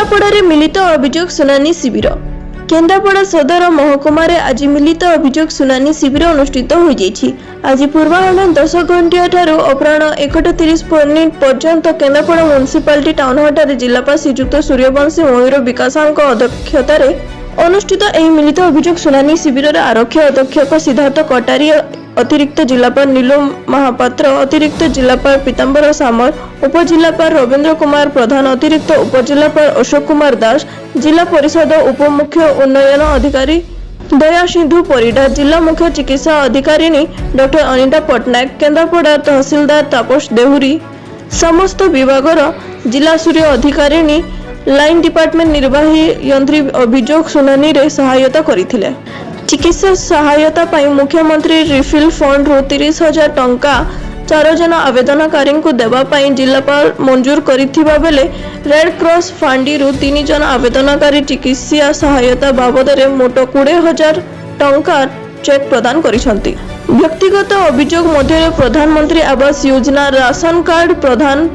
केन्द्रापड़ारे मिलित अभियोग शुनानी शिविर। केन्द्रापड़ा सदर महकुमार आज मिलित अभियोग शुनानी शिविर अनुष्ठित हो जाइछि। आज पूर्वाह्न 10 घंटिया ठारू अपराह्न 1:30 पर्यंत केन्द्रापड़ा म्युनिसिपालिटी टाउन हॉल जिलापाल श्रीयुक्त सूर्यवंशी मयूर विकासांक अध्यक्षतार अनुष्ठित एही मिलित अभियोग शुनानी शिविर आरक्षी अधीक्षक सिद्धार्थ कटारी, अतिरिक्त जिलापाल नीलू महापात्र, अतिरिक्त जिलापाल पीताम्बर सामल, उपजिलापाल रवींद्र कुमार प्रधान, अतिरिक्त उपजिलापाल अशोक कुमार दास, जिला परिषद उपमुख्य उन्नयन अधिकारी दया सिंधु परिडा, जिला मुख्य चिकित्सा अधिकारिणी डॉक्टर अनिता पटनायक, केन्द्रापड़ा तहसीलदार तापस देहुरी, समस्त विभागर जिला सूर्य अधिकारिणी लाइन डिपार्टमेंट निर्वाही यंत्री अभियोग शुनानी रे सहायता करिथिले। चिकित्सा सहायता पाई मुख्यमंत्री रिफिल फंड रु 30,000 टंका 4 जन आवेदनकारी को देवा पाई जिलापाल मंजूर करिथिबा बेले रेड क्रॉस फांडी रु 3 जन आवेदनकारी चिकित्सा सहायता बाबद रे मोट 20,000 टंका चेक प्रदान करिसंती। व्यक्तिगत अभियोग मध्य प्रधानमंत्री आवास योजना, राशन कार्ड प्रधान,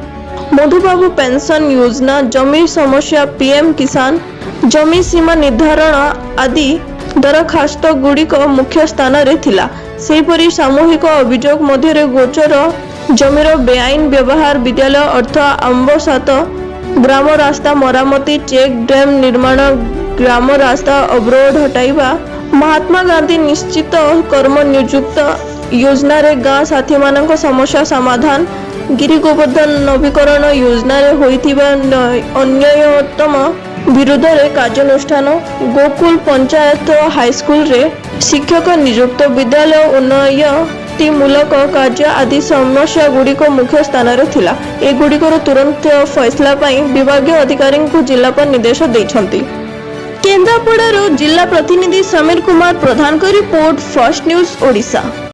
मधुबाबू पेंशन योजना, जमी समस्या, पीएम किसान, जमी सीमा निर्धारण आदि दरखास्त गुड़िक मुख्य स्थान रे थिला। सेहीपरि सामूहिक अभियोग मध्य गोचर जमीर बेआईन व्यवहार, विद्यालय अर्थ आंबसात, ग्राम रास्ता मरामती, चेक डैम निर्माण, ग्राम रास्ता अवरोध हटाइबा, महात्मा गांधी निश्चित कर्म नियुक्त योजना रे गाँ साथी मानक समस्या समाधान, गिरी गोवर्धन नवीकरण योजना रे होइथिबा अन्यायतम विरुद्ध रे कार्यानुष्ठान, गोकुल पंचायत हाईस्कूल रे शिक्षक नियुक्त, विद्यालय उन्नयतिमूलक कार्य आदि समस्या गुड़िक मुख्य स्थान रे थिला। ए गुड़िकर तुरंत फैसला पाई विभागीय अधिकारी को जिलापाल निर्देश दैछंती। केन्द्रापड़ार जिला प्रतिनिधि समीर कुमार प्रधान को रिपोर्ट, फर्स्ट न्यूज ओडिशा।